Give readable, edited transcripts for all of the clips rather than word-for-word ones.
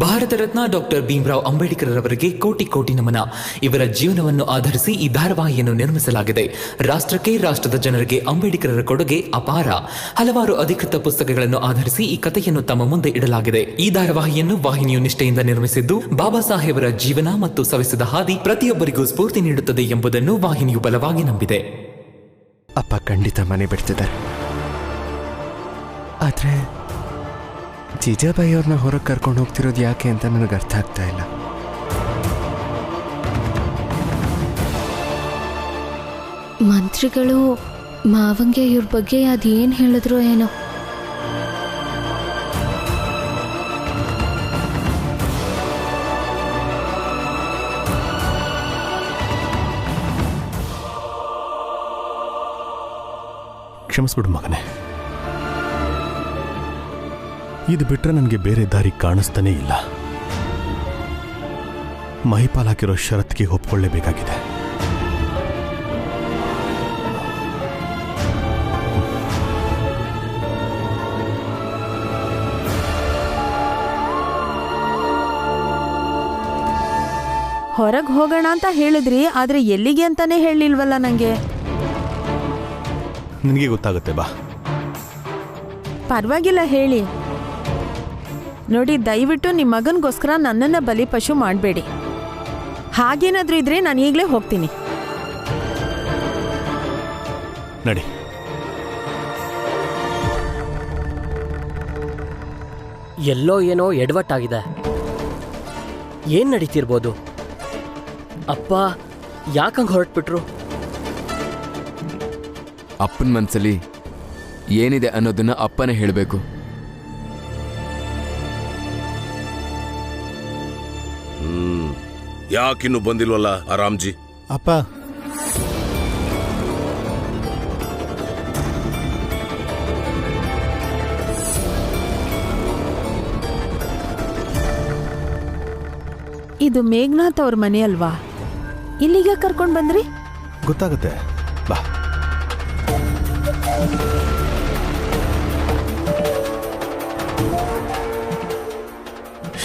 Bharat Ratna doctor Bhimrao Ambedkar ಅವರಿಗೆ ಕೋಟಿ ಕೋಟಿ ನಮನ. ಇವರ ಜೀವನವನ್ನು ಆಧರಿಸಿ ಈ ಧಾರಾವಾಹಿಯನ್ನು ನಿರ್ಮಿಸಲಾಗಿದೆ. ರಾಷ್ಟ್ರಕ್ಕೆ, ರಾಷ್ಟ್ರದ ಜನರಿಗೆ ಅಂಬೇಡ್ಕರರ ಕೊಡುಗೆ ಅಪಾರ. ಹಲವಾರು ಅಧಿಕೃತ ಪುಸ್ತಕಗಳನ್ನು ಆಧರಿಸಿ ಈ ಕಥೆಯನ್ನು ತಮ್ಮ ಮುಂದೆ ಇಡಲಾಗಿದೆ. ಈ ಧಾರಾವಾಹಿಯನ್ನು ವಾಹಿನಿಯು ನಿಷ್ಠೆಯಿಂದ ನಿರ್ಮಿಸಿದ್ದು, ಬಾಬಾ ಸಾಹೇಬರ ಜೀವನ ಮತ್ತು ಸವೆಸಿದ ಹಾದಿ ಪ್ರತಿಯೊಬ್ಬರಿಗೂ ಸ್ಫೂರ್ತಿ ನೀಡುತ್ತದೆ ಎಂಬುದನ್ನು ವಾಹಿನಿಯು ಬಲವಾಗಿ ನಂಬಿದೆ. ಅಪ್ಪ ಖಂಡಿತ ಮನೆ ಬಿಡ್ತಿದ್ದಾರೆ. ಆದ್ರೆ ಜೀಜಾಬಾಯಿ ಅವ್ರನ್ನ ಹೊರಗೆ ಕರ್ಕೊಂಡು ಹೋಗ್ತಿರೋದು ಯಾಕೆ ಅಂತ ನನಗೆ ಅರ್ಥ ಆಗ್ತಾ ಇಲ್ಲ. ಮಂತ್ರಿಗಳು ಮಾವಂಗೆ ಇವ್ರ ಬಗ್ಗೆ ಅದೇನು ಹೇಳಿದ್ರು ಏನೋ. ಕ್ಷಮಿಸ್ಬಿಡು ಮಗನೇ, ಇದು ಬಿಟ್ರೆ ನನಗೆ ಬೇರೆ ದಾರಿ ಕಾಣಿಸ್ತಾನೇ ಇಲ್ಲ. ಮಹಿಪಾಲ್ ಹಾಕಿರೋ ಷರತ್ತಿಗೆ ಒಪ್ಕೊಳ್ಳೇಬೇಕಾಗಿದೆ. ಹೊರಗೆ ಹೋಗೋಣ ಅಂತ ಹೇಳಿದ್ರಿ, ಆದ್ರೆ ಎಲ್ಲಿಗೆ ಅಂತಾನೆ ಹೇಳಿಲ್ವಲ್ಲ ನಂಗೆ. ನಿನಗೆ ಗೊತ್ತಾಗುತ್ತೆ ಬಾ. ಪರವಾಗಿಲ್ಲ ಹೇಳಿ. ನೋಡಿ, ದಯವಿಟ್ಟು ನಿಮ್ಮ ಮಗನಿಗೋಸ್ಕರ ನನ್ನನ್ನು ಬಲಿಪಶು ಮಾಡಬೇಡಿ. ಹಾಗೇನಾದ್ರೂ ಇದ್ರೆ ನಾನು ಈಗಲೇ ಹೋಗ್ತೀನಿ. ನಡಿ. ಎಲ್ಲೋ ಏನೋ ಎಡವಟ್ಟಾಗಿದೆ. ಏನ್ ನಡೀತಿರ್ಬೋದು? ಅಪ್ಪ ಯಾಕಂಗೆ ಹೊರಟ್ಬಿಟ್ರು? ಅಪ್ಪನ ಮನಸ್ಸಲ್ಲಿ ಏನಿದೆ ಅನ್ನೋದನ್ನ ಅಪ್ಪನೇ ಹೇಳಬೇಕು. ಯಾಕಿನ್ನು ಬಂದಿಲ್ವಲ್ಲ ಆರಾಮ್ಜಿ? ಅಪ್ಪ, ಇದು ಮೇಘನಾಥ್ ಅವ್ರ ಮನೆ ಅಲ್ವಾ? ಇಲ್ಲಿಗೆ ಕರ್ಕೊಂಡು ಬಂದ್ರಿ? ಗೊತ್ತಾಗುತ್ತೆ ಬಾ.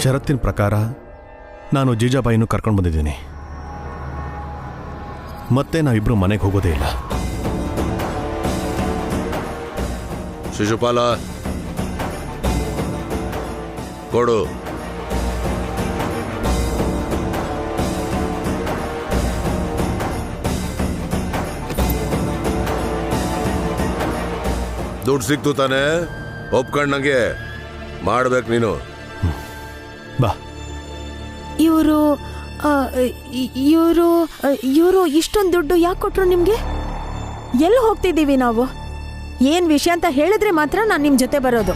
ಷರತ್ತಿನ ಪ್ರಕಾರ ನಾನು ಜೀಜಾಬಾಯಿನೂ ಕರ್ಕೊಂಡು ಬಂದಿದ್ದೀನಿ. ಮತ್ತೆ ನಾವಿಬ್ರು ಮನೆಗೆ ಹೋಗೋದೇ ಇಲ್ಲ. ಶಿಶುಪಾಲ, ಕೊಡು. ದುಡ್ಡು ಸಿಕ್ತು ತಾನೆ? ಒಪ್ಕೊಂಡಂಗೆ ಮಾಡ್ಬೇಕು ನೀನು. ಬಾ. ಇವರು ಇಷ್ಟೊಂದು ದುಡ್ಡು ಯಾಕೆ ಕೊಟ್ರು ನಿಮ್ಗೆ? ಎಲ್ಲಿ ಹೋಗ್ತಿದ್ದೀವಿ ನಾವು? ಏನ್ ವಿಷಯ ಅಂತ ಹೇಳಿದ್ರೆ ಮಾತ್ರ ನಾನು ನಿಮ್ ಜೊತೆ ಬರೋದು.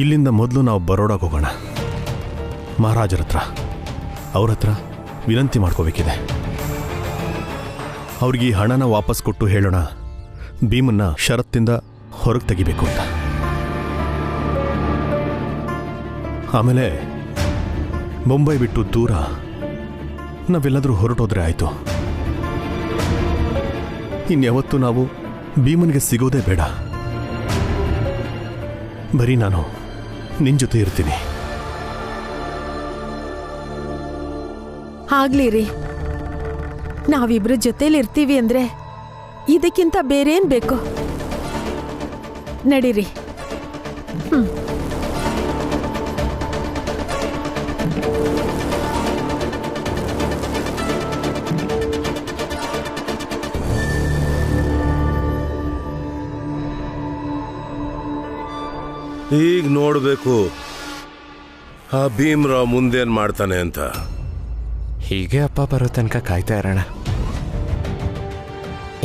ಇಲ್ಲಿಂದ ಮೊದಲು ನಾವು ಬರೋಡಾಗ ಹೋಗೋಣ. ಮಹಾರಾಜರ ಹತ್ರ, ಅವ್ರ ಹತ್ರ ವಿನಂತಿ ಮಾಡ್ಕೋಬೇಕಿದೆ. ಅವ್ರಿಗೆ ಈ ಹಣನ ವಾಪಸ್ ಕೊಟ್ಟು ಹೇಳೋಣ, ಭೀಮನ್ನ ಷರತ್ತಿಂದ ಹೊರಗೆ ತೆಗಿಬೇಕು ಅಂತ. ಆಮೇಲೆ ಮುಂಬೈ ಬಿಟ್ಟು ದೂರ ನಾವೆಲ್ಲಾದರೂ ಹೊರಟೋದ್ರೆ ಆಯಿತು. ಇನ್ಯಾವತ್ತೂ ನಾವು ಭೀಮನಿಗೆ ಸಿಗೋದೇ ಬೇಡ. ಬರೀ ನಾನು ನಿನ್ನ ಜೊತೆ ಇರ್ತೀನಿ. ಆಗ್ಲಿ ರೀ, ನಾವಿಬ್ರು ಜೊತೆಲಿ ಇರ್ತೀವಿ ಅಂದ್ರೆ ಇದಕ್ಕಿಂತ ಬೇರೇನ್ ಬೇಕು? ನಡೀರಿ. ಈಗ ನೋಡ್ಬೇಕು ಆ ಭೀಮರಾವ್ ಮುಂದೇನ್ ಮಾಡ್ತಾನೆ ಅಂತ. ಹೀಗೆ ಅಪ್ಪ ಬರೋ ತನಕ ಕಾಯ್ತಾ ಇರೋಣ.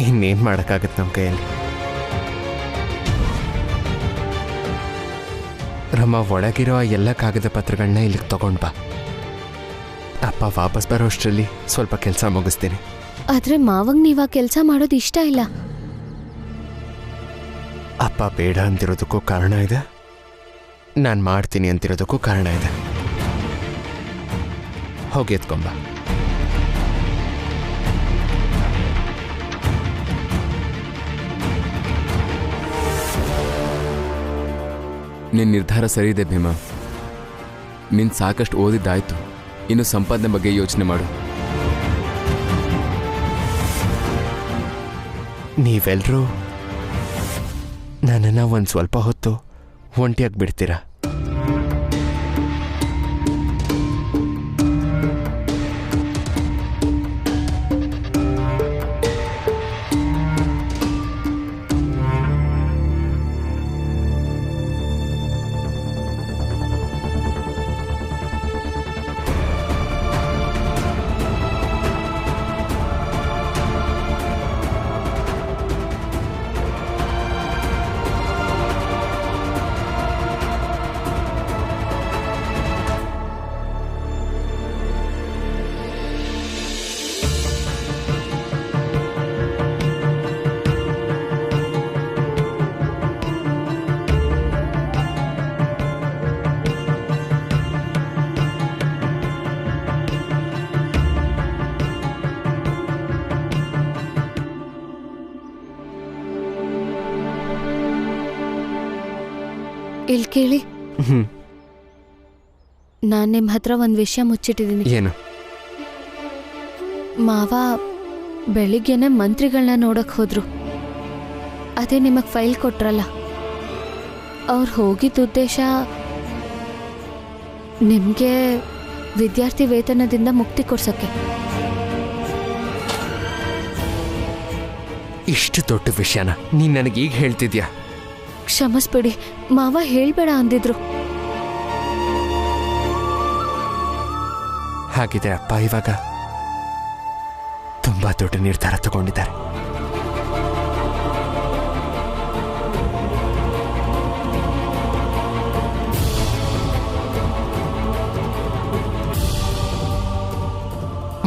ಇನ್ನೇನು ಮಾಡೋಕ್ಕಾಗತ್ತೆ ನಮ್ಮ ಕೈಯಲ್ಲಿ? ರಮ್ಮ, ಒಳಗಿರೋ ಎಲ್ಲ ಕಾಗದ ಪತ್ರಗಳನ್ನ ಇಲ್ಲಿಗೆ ತಗೊಂಡು ಬಾ. ಅಪ್ಪ ವಾಪಸ್ ಬರೋ ಅಷ್ಟರಲ್ಲಿ ಸ್ವಲ್ಪ ಕೆಲಸ ಮುಗಿಸ್ತೀನಿ. ಆದ್ರೆ ಮಾವಂಗ್ ನೀವ ಕೆಲಸ ಮಾಡೋದು ಇಷ್ಟ ಇಲ್ಲ. ಅಪ್ಪ ಬೇಡ ಅಂತಿರೋದಕ್ಕೂ ಕಾರಣ ಇದೆ, ನಾನು ಮಾಡ್ತೀನಿ ಅಂತಿರೋದಕ್ಕೂ ಕಾರಣ ಇದೆ. ಹೋಗಿ ಎತ್ಕೊಂಬ. ನಿನ್ನ ನಿರ್ಧಾರ ಸರಿ ಇದೆ ಭೀಮಾ. ನೀನು ಸಾಕಷ್ಟು ಓದಿದ್ದಾಯ್ತು, ಇನ್ನು ಸಂಪಾದನೆ ಬಗ್ಗೆ ಯೋಚನೆ ಮಾಡು. ನೀವೆಲ್ಲರೂ ನನ್ನನ್ನು ಒಂದು ಸ್ವಲ್ಪ ಹೊತ್ತು ಒಂಟಿಯಾಗಿ ಬಿಡ್ತೀರಾ? ಇಲ್ಲಿ ಕೇಳಿ, ನಾನು ನಿಮ್ಮ ಹತ್ರ ಒಂದು ವಿಷಯ ಮುಚ್ಚಿಟ್ಟಿದ್ದೀನಿ. ಏನು? ಮಾವ ಬೆಳಿಗ್ಗೆನೆ ಮಂತ್ರಿಗಳನ್ನ ನೋಡಕ್ ಹೋದ್ರು. ಅದೇ ನಿಮಗೆ ಫೈಲ್ ಕೊಟ್ರಲ್ಲ, ಅವ್ರು ಹೋಗಿದ್ದ ಉದ್ದೇಶ ನಿಮಗೆ ವಿದ್ಯಾರ್ಥಿ ವೇತನದಿಂದ ಮುಕ್ತಿ ಕೊಡ್ಸಕ್ಕೆ. ಇಷ್ಟು ದೊಡ್ಡ ವಿಷಯನ ನೀನು ನನಗೆ ಈಗ ಹೇಳ್ತಿದ್ಯಾ? ಕ್ಷಮಿಸ್ಬಿಡಿ, ಮಾವ ಹೇಳ್ಬೇಡ ಅಂದಿದ್ರು. ಹಾಗಿದ್ರೆ ಅಪ್ಪ ಇವಾಗ ತುಂಬಾ ದೊಡ್ಡ ನಿರ್ಧಾರ ತಗೊಂಡಿದ್ದಾರೆ.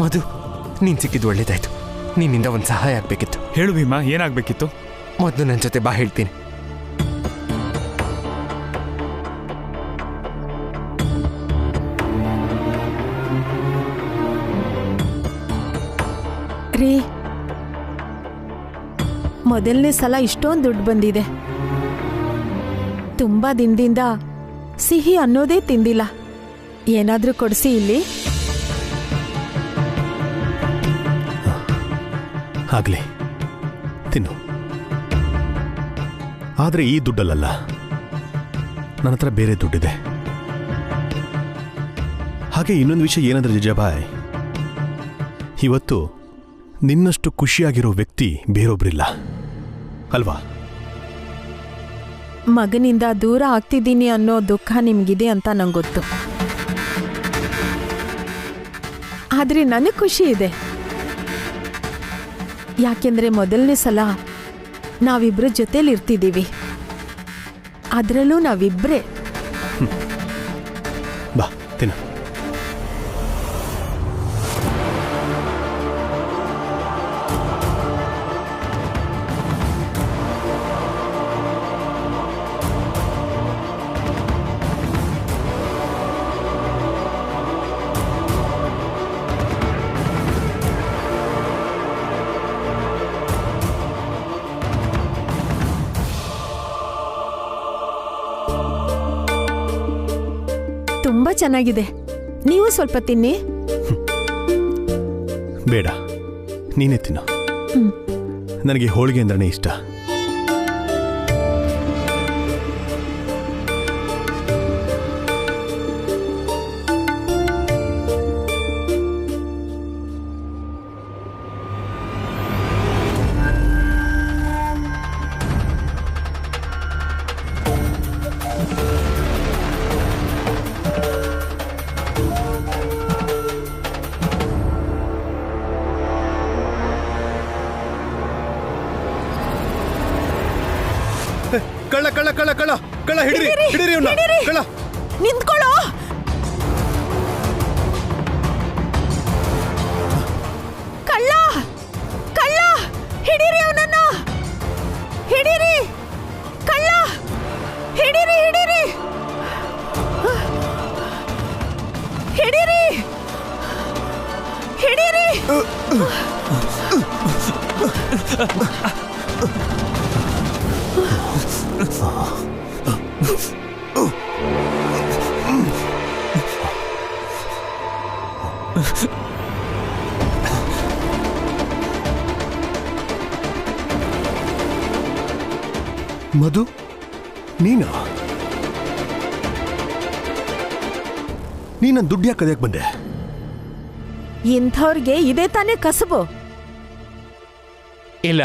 ಮಧು, ನೀನ್ ಸಿಕ್ಕಿದ್ದು ಒಳ್ಳೇದಾಯ್ತು. ನಿನ್ನಿಂದ ಒಂದು ಸಹಾಯ ಆಗ್ಬೇಕಿತ್ತು. ಹೇಳು ಭೀಮಾ, ಏನಾಗಬೇಕಿತ್ತು? ಮೊದಲು ನನ್ನ ಜೊತೆ ಬಾ, ಹೇಳ್ತೀನಿ. ರೀ, ಮೊದಲನೇ ಸಲ ಇಷ್ಟೊಂದು ದುಡ್ಡು ಬಂದಿದೆ. ತುಂಬಾ ದಿನದಿಂದ ಸಿಹಿ ಅನ್ನೋದೇ ತಿಂದಿಲ್ಲ. ಏನಾದ್ರೂ ಕೊಡಿಸಿ ಇಲ್ಲಿ. ಆಗ್ಲಿ, ತಿನ್ನು. ಆದರೆ ಈ ದುಡ್ಡಲ್ಲ, ನನ್ನ ಹತ್ರ ಬೇರೆ ದುಡ್ಡಿದೆ. ಹಾಗೆ ಇನ್ನೊಂದು ವಿಷಯ ಏನಂದ್ರೆ ಜಿಜಾಬಾಯ್, ಇವತ್ತು ನಿನ್ನಷ್ಟು ಖುಷಿಯಾಗಿರೋ ವ್ಯಕ್ತಿ ಬೇರೊಬ್ರಿಲ್ಲ ಅಲ್ವಾ? ಮಗನಿಂದ ದೂರ ಆಗ್ತಿದ್ದೀನಿ ಅನ್ನೋ ದುಃಖ ನಿಮ್ಗಿದೆ ಅಂತ ನಂಗೆ ಗೊತ್ತು. ಆದ್ರೆ ನನಗೆ ಖುಷಿ ಇದೆ. ಯಾಕೆಂದ್ರೆ ಮೊದಲನೇ ಸಲ ನಾವಿಬ್ರ ಜೊತೆಲಿ ಇರ್ತಿದ್ದೀವಿ. ಅದರಲ್ಲೂ ನಾವಿಬ್ರೇ. ಬಾ, ತಿನ್ನು. ತುಂಬಾ ಚೆನ್ನಾಗಿದೆ. ನೀವು ಸ್ವಲ್ಪ ತಿನ್ನಿ. ಬೇಡ, ನೀನೇ ತಿನ್ನು. ನನಗೆ ಹೋಳಿಗೆ ಅಂದ್ರೆ ಇಷ್ಟ. ಕಳ್ಳ ಕಳ್ಳ ಕಳ್ಳ ಕಳ್ಳ ಕಳ್ಳ, ಹಿಡಿರಿ ಹಿಡಿರಿ ಅವ್ನ. ಕಳ್ಳ, ನಿಂತ್ಕೊಳ್ಳೋ. ಕಳ್ಳ ಕಳ್ಳ, ಹಿಡಿರಿ ಅವನನ್ನ. ಹಿಡಿರಿ ಕಳ್ಳ, ಹಿಡಿರಿ ಹಿಡಿರಿ ಹಿಡಿರಿ ಹಿಡಿರಿ. ಮಧು, ನೀನಾ? ನೀನು ದುಡ್ಡು ಯಾಕೆ ಕದಿಯಕ್ಕೆ ಬಂದೆ? ಇಂಥವ್ರಿಗೆ ಇದೇ ತಾನೇ ಕಸಬು. ಇಲ್ಲ,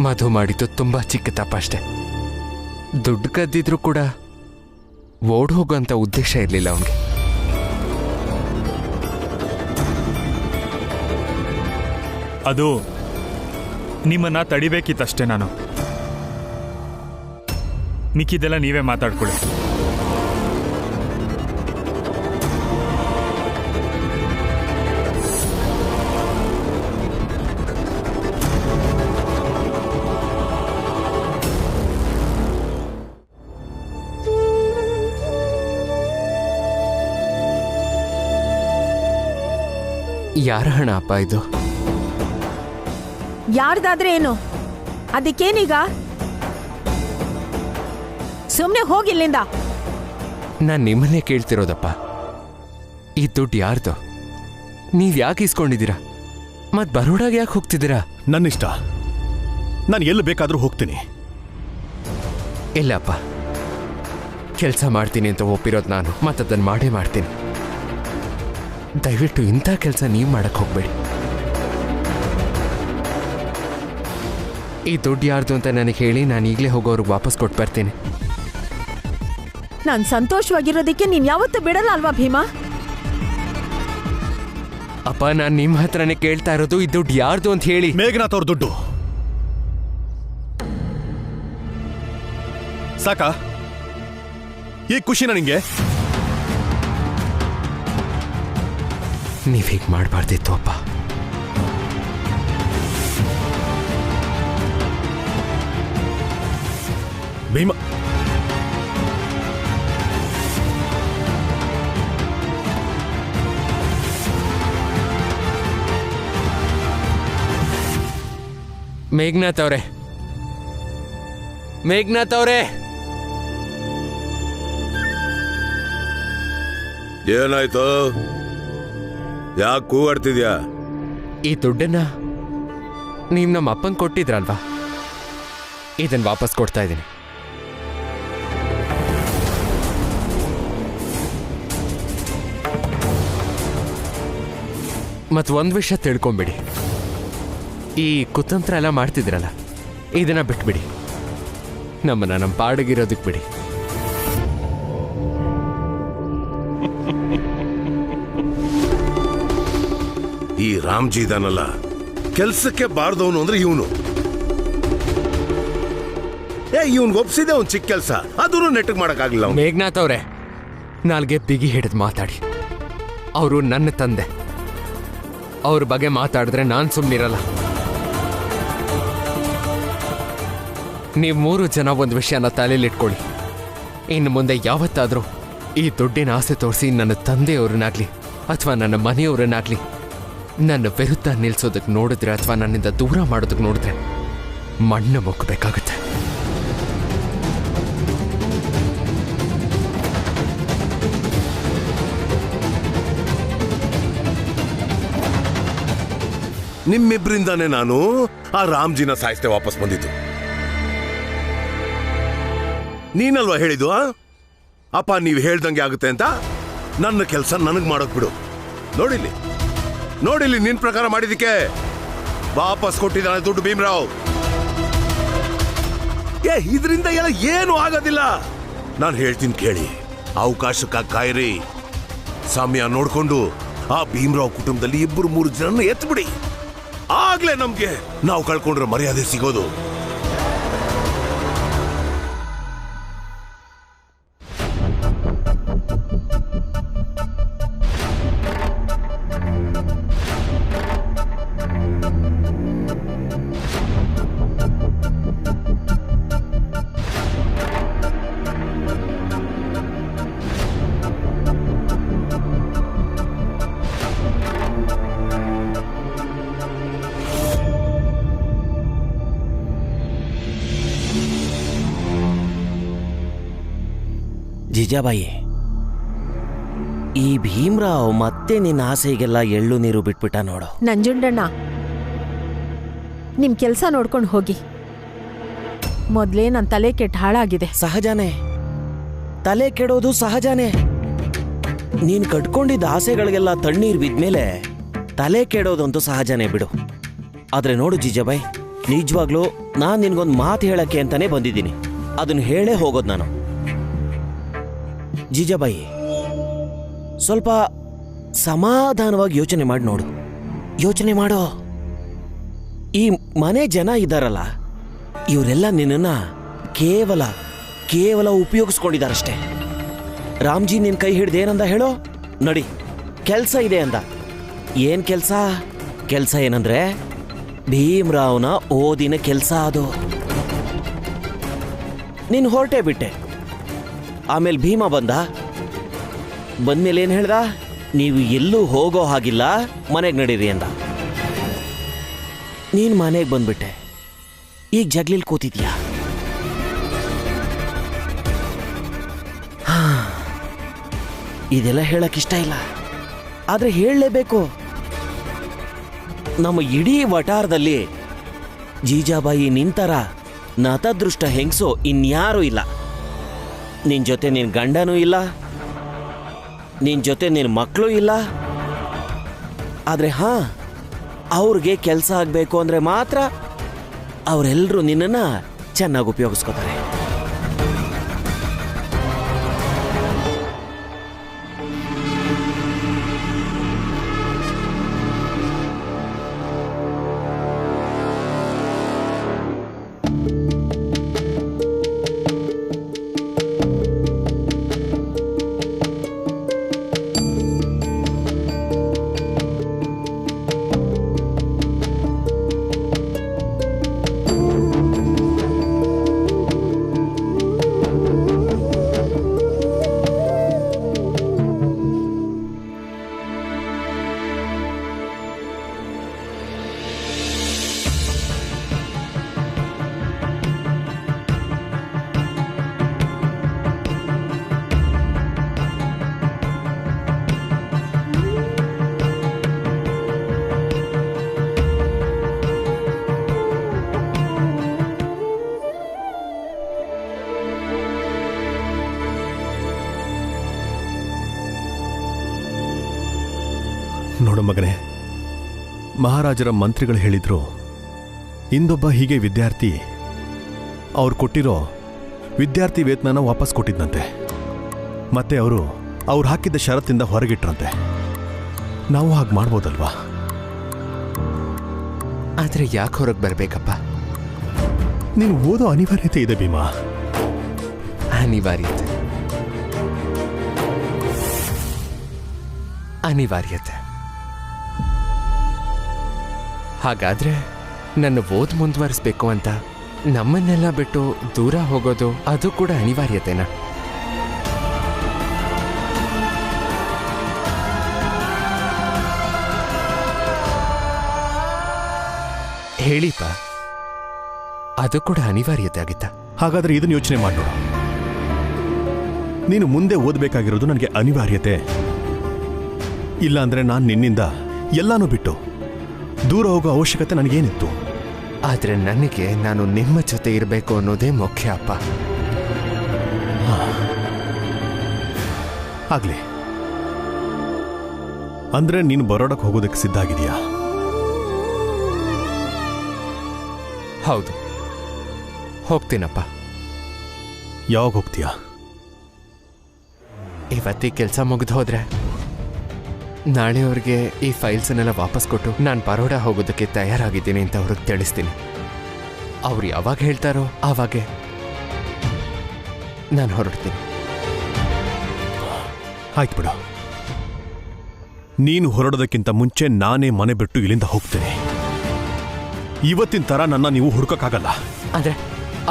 ಮಧು ಮಾಡಿದ್ದು ತುಂಬಾ ಚಿಕ್ಕ ತಪ್ಪಷ್ಟೆ. ದುಡ್ಡು ಕದ್ದಿದ್ರು ಕೂಡ ಓಡ್ ಹೋಗುವಂತ ಉದ್ದೇಶ ಇರಲಿಲ್ಲ ಅವನಿಗೆ. ಅದು ನಿಮ್ಮನ್ನ ತಡಿಬೇಕಿತ್ತಷ್ಟೇ. ನಾನು ಮಿಕ್ಕಿದೆಲ್ಲ ನೀವೇ ಮಾತಾಡ್ಕೊಳ್ಳಿ. ಯಾರ ಹಣ ಅಪ್ಪ ಇದು? ಯಾರ್ದಾದ್ರೆ ಏನು, ಅದಕ್ಕೇನೀಗ? ಸುಮ್ನೆ ಹೋಗಿಲ್ಲಿಂದ. ನಾನು ನಿಮ್ಮನ್ನೇ ಕೇಳ್ತಿರೋದಪ್ಪ, ಈ ದುಡ್ಡು ಯಾರ್ದು? ನೀವ್ ಯಾಕೆ ಇಸ್ಕೊಂಡಿದ್ದೀರಾ? ಮತ್ ಬರೋಡಾಗ ಯಾಕೆ ಹೋಗ್ತಿದ್ದೀರಾ? ನನ್ನಿಷ್ಟ, ನಾನು ಎಲ್ಲಿ ಬೇಕಾದರೂ ಹೋಗ್ತೀನಿ. ಇಲ್ಲಪ್ಪ, ಕೆಲಸ ಮಾಡ್ತೀನಿ ಅಂತ ಒಪ್ಪಿರೋದು ನಾನು, ಮತ್ತದನ್ನು ಮಾಡೇ ಮಾಡ್ತೀನಿ. ದಯವಿಟ್ಟು ಇಂಥ ಕೆಲಸ ನೀವು ಮಾಡಕ್ಕೆ ಹೋಗ್ಬೇಡಿ. ಈ ದುಡ್ಡು ಯಾರ್ದು ಅಂತ ನನಗೆ ಹೇಳಿ, ನಾನು ಈಗಲೇ ಹೋಗೋರ್ಗೆ ವಾಪಸ್ ಕೊಟ್ಟು ಬರ್ತೀನಿ. ನಾನು ಸಂತೋಷವಾಗಿರೋದಕ್ಕೆ ನೀನ್ ಯಾವತ್ತೂ ಬಿಡಲ್ಲ ಅಲ್ವಾ ಭೀಮಾ? ಅಪ್ಪ, ನಾನು ನಿಮ್ಮ ಹತ್ರನೇ ಕೇಳ್ತಾ ಇರೋದು, ಈ ದುಡ್ಡು ಯಾರ್ದು ಅಂತ ಹೇಳಿ. ಮೇಘನಾಥ್ ಅವ್ರ ದುಡ್ಡು ಸಾಕಾ? ಈ ಖುಷಿನ ನಿಂಗೆ? ನೀವು ಹೀಗೆ ಮಾಡಬಾರ್ದಿತ್ತು ಅಪ್ಪ. ಭೀಮಾ, ಮೇಘನಾಥ್ ಅವರೇ, ಮೇಘನಾಥ್ ಅವರೇ, ಏನಾಯ್ತು? ಯಾಕೆ ಕೂಗಾಡ್ತಿದ್ಯಾ? ಈ ದುಡ್ಡನ್ನ ನೀವು ನಮ್ಮ ಅಪ್ಪಂಗೆ ಕೊಟ್ಟಿದ್ರಲ್ವಾ, ಇದನ್ನು ವಾಪಸ್ ಕೊಡ್ತಾ ಇದ್ದೀನಿ. ಮತ್ತು ಒಂದು ವಿಷಯ ತಿಳ್ಕೊಂಬಿಡಿ, ಈ ಕುತಂತ್ರ ಎಲ್ಲ ಮಾಡ್ತಿದ್ರಲ್ಲ, ಇದನ್ನ ಬಿಟ್ಬಿಡಿ. ನಮ್ಮನ್ನ ನಮ್ಮ ಪಾಡಿಗಿರೋದಕ್ಕೆ ಬಿಡಿ. ಈ ರಾಮ್ಜಿ ಇದಾನಲ್ಲ, ಕೆಲ್ಸಕ್ಕೆ ಬಾರ್ದವನು ಅಂದ್ರೆ ಇವನು. ಇವನ್ಗೆ ಒಪ್ಸಿದೆ ಒಂದು ಚಿಕ್ಕ ಕೆಲಸ, ಅದನ್ನು ನೆಟ್ಟಗೆ ಮಾಡಕ್ಕಾಗ್ಲಿಲ್ಲ. ಮೇಘನಾಥ್ ಅವರೇ, ನಾಲ್ಗೆ ಬಿಗಿ ಹಿಡಿದು ಮಾತಾಡಿ. ಅವರು ನನ್ನ ತಂದೆ, ಅವ್ರ ಬಗ್ಗೆ ಮಾತಾಡಿದ್ರೆ ನಾನು ಸುಮ್ಮನಿರಲ್ಲ. ನೀವು 3 ಜನ ಒಂದು ವಿಷಯನ ತಲೆಯಲ್ಲಿಟ್ಕೊಳ್ಳಿ. ಇನ್ನು ಮುಂದೆ ಯಾವತ್ತಾದರೂ ಈ ದುಡ್ಡಿನ ಆಸೆ ತೋರಿಸಿ ನನ್ನ ತಂದೆಯವ್ರನ್ನಾಗ್ಲಿ ಅಥವಾ ನನ್ನ ಮನೆಯವ್ರನ್ನಾಗ್ಲಿ ನನ್ನ ವಿರುದ್ಧ ನಿಲ್ಸೋದಕ್ಕೆ ನೋಡಿದ್ರೆ ಅಥವಾ ನನ್ನಿಂದ ದೂರ ಮಾಡೋದಕ್ಕೆ ನೋಡಿದ್ರೆ ಮಣ್ಣು ಮುಕ್ಕಬೇಕಾಗುತ್ತೆ. ನಿಮ್ಮಿಬ್ರಿಂದಾನೇ ನಾನು ಆ ರಾಮ್ಜಿನ ಸಾಯಿಸ್ತೆ ವಾಪಸ್ ಬಂದಿದ್ದು. ನೀನಲ್ವಾ ಹೇಳಿದ್ದು ಅಪ್ಪ ನೀವು ಹೇಳ್ದಂಗೆ ಆಗುತ್ತೆ ಅಂತ? ನನ್ನ ಕೆಲಸ ನನಗ್ ಮಾಡೋಕ್ ಬಿಡು. ನೋಡಿಲ್ಲಿ ನಿನ್ ಪ್ರಕಾರ ಮಾಡಿದಕ್ಕೆ ವಾಪಸ್ ಕೊಟ್ಟಿದ್ದಾನೆ ದುಡ್ಡು ಭೀಮರಾವ್. ಇದರಿಂದ ಎಲ್ಲ ಏನು ಆಗೋದಿಲ್ಲ. ನಾನು ಹೇಳ್ತೀನಿ ಕೇಳಿ, ಅವಕಾಶಕ್ಕಾಗಿ ಕಾಯಿರಿ. ಸಮಯ ನೋಡ್ಕೊಂಡು ಆ ಭೀಮರಾವ್ ಕುಟುಂಬದಲ್ಲಿ 2-3 ಜನ ಎತ್ಬಿಡಿ. ಆಗ್ಲೇ ನಮ್ಗೆ ನಾವು ಕಳ್ಕೊಂಡ್ರೆ ಮರ್ಯಾದೆ ಸಿಗೋದು. ಜಿಜಾಬಾಯಿ, ಈ ಭೀಮ್ರಾವ್ ಮತ್ತೆ ನಿನ್ನ ಆಸೆಗೆಲ್ಲ ಎಳ್ಳು ನೀರು ಬಿಟ್ಬಿಟ್ಟ ನೋಡು. ನಂಜುಂಡಣ್ಣ, ನಿಮ್ ಕೆಲ್ಸ ನೋಡ್ಕೊಂಡು ಹೋಗಿ. ಮೊದ್ಲೇ ನನ್ನ ತಲೆ ಕೆಟ್ಟ ಹಾಳಾಗಿದೆ. ಸಹಜನೇ, ತಲೆ ಕೆಡೋದು ಸಹಜನೇ. ನೀನ್ ಕಟ್ಕೊಂಡಿದ್ದ ಆಸೆಗಳಿಗೆಲ್ಲ ತಣ್ಣೀರ್ ಬಿದ್ಮೇಲೆ ತಲೆ ಕೆಡೋದಂತೂ ಸಹಜನೇ ಬಿಡು. ಆದ್ರೆ ನೋಡು ಜಿಜಾಬಾಯಿ, ನಿಜವಾಗ್ಲೂ ನಾನ್ ನಿನ್ಗೊಂದು ಮಾತು ಹೇಳಕ್ಕೆ ಅಂತಾನೆ ಬಂದಿದ್ದೀನಿ. ಅದನ್ನ ಹೇಳೇ ಹೋಗೋದು ನಾನು. ಜಿಜಾಬಾಯಿ, ಸ್ವಲ್ಪ ಸಮಾಧಾನವಾಗಿ ಯೋಚನೆ ಮಾಡಿ ನೋಡು. ಯೋಚನೆ ಮಾಡೋ. ಈ ಮನೆ ಜನ ಇದ್ದಾರಲ್ಲ, ಇವರೆಲ್ಲ ನಿನ್ನ ಕೇವಲ ಉಪಯೋಗಿಸ್ಕೊಂಡಿದ್ದಾರಷ್ಟೇ. ರಾಮ್ಜಿ ನಿನ್ ಕೈ ಹಿಡ್ದು ಏನಂದ ಹೇಳೋ? ನಡಿ, ಕೆಲ್ಸ ಇದೆ ಅಂದ. ಏನ್ ಕೆಲ್ಸ? ಕೆಲ್ಸ ಏನಂದ್ರೆ ಭೀಮ್ರಾವ್ನ ಓದಿನ ಕೆಲ್ಸ ಅದು. ನೀನ್ ಹೊರಟೇ ಬಿಟ್ಟೆ. ಆಮೇಲೆ ಭೀಮ ಬಂದ್ಮೇಲೆ ಏನ್ ಹೇಳ್ದ? ನೀವು ಎಲ್ಲೂ ಹೋಗೋ ಹಾಗಿಲ್ಲ, ಮನೆಗೆ ನಡೀರಿ ಅಂದ. ನೀನ್ ಮನೆಗೆ ಬಂದ್ಬಿಟ್ಟೆ. ಈಗ ಜಗ್ಲಿಲ್ ಕೂತಿದ್ಯಾ. ಇದೆಲ್ಲ ಹೇಳಕ್ ಇಷ್ಟ ಇಲ್ಲ, ಆದ್ರೆ ಹೇಳಲೇಬೇಕು. ನಮ್ಮ ಇಡೀ ವಟಾರದಲ್ಲಿ ಜೀಜಾಬಾಯಿ ನಿಂತರ ನತದೃಷ್ಟ ಹೆಂಗ್ಸೋ ಇನ್ಯಾರೂ ಇಲ್ಲ. ನಿನ್ ಜೊತೆ ನಿನ್ ಗಂಡನೂ ಇಲ್ಲ, ನಿನ್ ಜೊತೆ ನಿನ್ ಮಕ್ಕಳು ಇಲ್ಲ. ಆದ್ರೆ ಅವ್ರಿಗೆ ಕೆಲಸ ಆಗ್ಬೇಕು ಅಂದ್ರೆ ಮಾತ್ರ ಅವರೆಲ್ಲರೂ ನಿನ್ನನ್ನ ಚೆನ್ನಾಗಿ ಉಪಯೋಗಿಸ್ಕೋತಾರೆ. ನೋಡು ಮಗನೇ, ಮಹಾರಾಜರ ಮಂತ್ರಿಗಳು ಹೇಳಿದ್ರು, ಇಂದೊಬ್ಬ ಹೀಗೆ ವಿದ್ಯಾರ್ಥಿ ಅವ್ರು ಕೊಟ್ಟಿರೋ ವಿದ್ಯಾರ್ಥಿ ವೇತನ ವಾಪಸ್ ಕೊಟ್ಟಿದ್ದಂತೆ. ಮತ್ತೆ ಅವ್ರು ಹಾಕಿದ್ದ ಷರತ್ತಿಂದ ಹೊರಗಿಟ್ರಂತೆ. ನಾವು ಹಾಗೆ ಮಾಡ್ಬೋದಲ್ವಾ? ಆದ್ರೆ ಯಾಕೆ ಹೊರಗೆ ಬರ್ಬೇಕಪ್ಪ? ನೀನು ಓದೋ ಅನಿವಾರ್ಯತೆ ಇದೆ ಭೀಮಾ. ಅನಿವಾರ್ಯತೆ. ಹಾಗಾದ್ರೆ ನನ್ನ ಓದ್ ಮುಂದುವರಿಸ್ಬೇಕು ಅಂತ ನಮ್ಮನ್ನೆಲ್ಲ ಬಿಟ್ಟು ದೂರ ಹೋಗೋದು ಅದು ಕೂಡ ಅನಿವಾರ್ಯತೆನಾ? ಹೇಳಿಪ್ಪ, ಅದು ಕೂಡ ಅನಿವಾರ್ಯತೆ ಆಗಿತ್ತ? ಹಾಗಾದ್ರೆ ಇದನ್ನ ಯೋಚನೆ ಮಾಡು. ನೀನು ಮುಂದೆ ಓದಬೇಕಾಗಿರೋದು ನನಗೆ ಅನಿವಾರ್ಯತೆ. ಇಲ್ಲ ಅಂದ್ರೆ ನಾನು ನಿನ್ನಿಂದ ಎಲ್ಲಾನು ಬಿಟ್ಟು ದೂರ ಹೋಗೋ ಅವಶ್ಯಕತೆ ನನಗೇನಿತ್ತು? ಆದ್ರೆ ನನಗೆ ನಾನು ನಿಮ್ಮ ಜೊತೆ ಇರಬೇಕು ಅನ್ನೋದೇ ಮುಖ್ಯ ಅಪ್ಪ. ಆಗ್ಲಿ, ಅಂದ್ರೆ ನೀನು ಬರೋಡಕ್ಕೆ ಹೋಗೋದಕ್ಕೆ ಸಿದ್ಧ ಆಗಿದೆಯಾ? ಹೌದು, ಹೋಗ್ತೀನಪ್ಪ. ಯಾವಾಗ ಹೋಗ್ತೀಯಾ? ಇವತ್ತಿ ಕೆಲಸ ಮುಗಿದು ಹೋದ್ರೆ ನಾಳೆಯವ್ರಿಗೆ ಈ ಫೈಲ್ಸನ್ನೆಲ್ಲ ವಾಪಸ್ ಕೊಟ್ಟು ನಾನು ಬರೋಡ ಹೋಗೋದಕ್ಕೆ ತಯಾರಾಗಿದ್ದೀನಿ ಅಂತ ಅವ್ರಿಗೆ ತಿಳಿಸ್ತೀನಿ. ಅವ್ರು ಯಾವಾಗ ಹೇಳ್ತಾರೋ ಆವಾಗೆ ನಾನು ಹೊರಡ್ತೀನಿ. ಆಯ್ತು ಬಿಡು. ನೀನು ಹೊರಡೋದಕ್ಕಿಂತ ಮುಂಚೆ ನಾನೇ ಮನೆ ಬಿಟ್ಟು ಇಲ್ಲಿಂದ ಹೋಗ್ತೇನೆ. ಇವತ್ತಿನ ತರ ನನ್ನ ನೀವು ಹುಡುಕಕ್ಕಾಗಲ್ಲ. ಅಂದ್ರೆ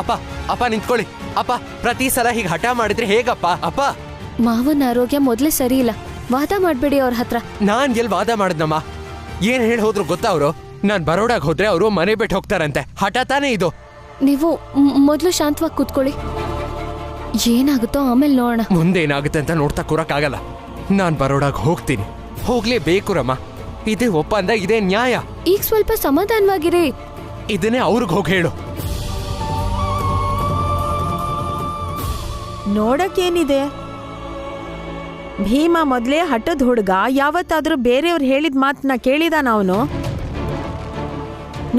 ಅಪ್ಪ ಅಪ್ಪ ನಿಂತ್ಕೊಳ್ಳಿ. ಅಪ್ಪ, ಪ್ರತಿ ಸಲ ಹೀಗೆ ಹಠ ಮಾಡಿದ್ರೆ ಹೇಗಪ್ಪ? ಅಪ್ಪ, ಮಾವನ ಆರೋಗ್ಯ ಮೊದಲೇ ಸರಿ ಇಲ್ಲ. ವಾದ ಮಾಡಬೇಡಿ ಅವ್ರ ಹತ್ರ. ನಾನ್ ಎಲ್ಲಿ ವಾದ ಮಾಡಿದ್ನಮ್ಮ? ಏನ್ ಹೇಳಿ ಹೋದ್ರು ಗೊತ್ತಾ ಅವರು? ನಾನ್ ಬರೋಡಾಗ ಹೋದ್ರೆ ಅವರು ಮನೆ ಬಿಟ್ಟು ಹೋಗ್ತಾರಂತೆ. ಹಠ ತಾನೇ ಇದು. ನೀವು ಮೊದಲು ಶಾಂತವಾಗಿ ಕೂತ್ಕೊಳ್ಳಿ. ಏನಾಗುತ್ತೋ ಆಮೇಲೆ ನೋಡೋಣ. ಮುಂದೇನಾಗುತ್ತೆ ಅಂತ ನೋಡ್ತಾ ಕೂರಕ್ಕಾಗಲ್ಲ. ನಾನ್ ಬರೋಡಾಗ ಹೋಗ್ತೀನಿ, ಹೋಗ್ಲೇಬೇಕು ರಮ್ಮ. ಇದೇ ಒಪ್ಪಂದ, ಇದೇ ನ್ಯಾಯ. ಈಗ ಸ್ವಲ್ಪ ಸಮಾಧಾನವಾಗಿರಿ. ಇದನ್ನೇ ಅವ್ರಿಗೆ ಹೋಗಿ ಹೇಳು. ನೋಡಕ್ಕೇನಿದೆ, ಭೀಮ ಮೊದಲೇ ಹಠದ ಹುಡುಗ. ಯಾವತ್ತಾದ್ರೂ ಬೇರೆಯವ್ರು ಹೇಳಿದ ಮಾತನ್ನ ಕೇಳಿದಾನ ಅವನು?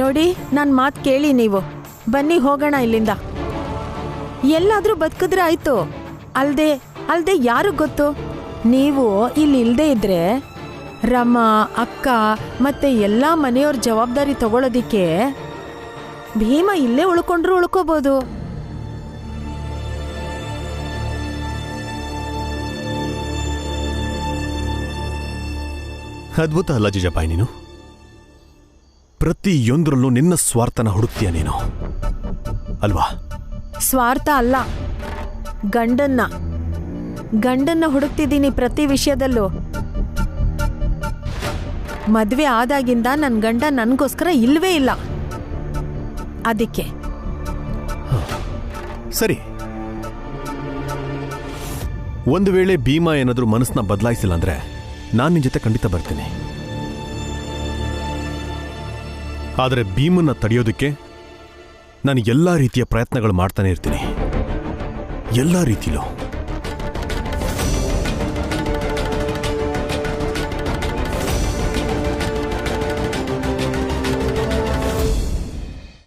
ನೋಡಿ, ನನ್ನ ಮಾತು ಕೇಳಿ ನೀವು. ಬನ್ನಿ ಹೋಗೋಣ ಇಲ್ಲಿಂದ. ಎಲ್ಲಾದ್ರೂ ಬದುಕಿದ್ರೆ ಆಯ್ತು. ಅಲ್ದೆ ಯಾರು ಗೊತ್ತು? ನೀವು ಇಲ್ಲಿ ಇಲ್ದೇ ಇದ್ರೆ ರಮ, ಅಕ್ಕ ಮತ್ತೆ ಎಲ್ಲ ಮನೆಯವ್ರ ಜವಾಬ್ದಾರಿ ತಗೊಳ್ಳೋದಿಕ್ಕೆ ಭೀಮ ಇಲ್ಲೇ ಉಳ್ಕೊಂಡ್ರು ಉಳ್ಕೋಬಹುದು. ಅದ್ಭುತ ಅಲ್ಲ ಜಿಜಾಬಾಯಿ, ನೀನು ಪ್ರತಿಯೊಂದರಲ್ಲೂ ನಿನ್ನ ಸ್ವಾರ್ಥನ ಹುಡುಕ್ತೀಯ ನೀನು ಅಲ್ವಾ? ಸ್ವಾರ್ಥ ಅಲ್ಲ, ಗಂಡನ್ನ ಹುಡುಕ್ತಿದ್ದೀನಿ ಪ್ರತಿ ವಿಷಯದಲ್ಲೂ. ಮದ್ವೆ ಆದಾಗಿಂದ ನನ್ನ ಗಂಡ ನನಗೋಸ್ಕರ ಇಲ್ವೇ ಇಲ್ಲ. ಅದಕ್ಕೆ ಸರಿ, ಒಂದು ವೇಳೆ ಭೀಮಾ ಏನಾದ್ರೂ ಮನಸ್ಸನ್ನ ಬದಲಾಯಿಸಿಲ್ಲ ಅಂದ್ರೆ ನಾನು ನಿನ್ ಜೊತೆ ಖಂಡಿತ ಬರ್ತೀನಿ. ಆದರೆ ಭೀಮನ್ನ ತಡೆಯೋದಕ್ಕೆ ನಾನು ಎಲ್ಲಾ ರೀತಿಯ ಪ್ರಯತ್ನಗಳು ಮಾಡ್ತಾನೆ ಇರ್ತೀನಿ, ಎಲ್ಲಾ ರೀತಿಲೂ.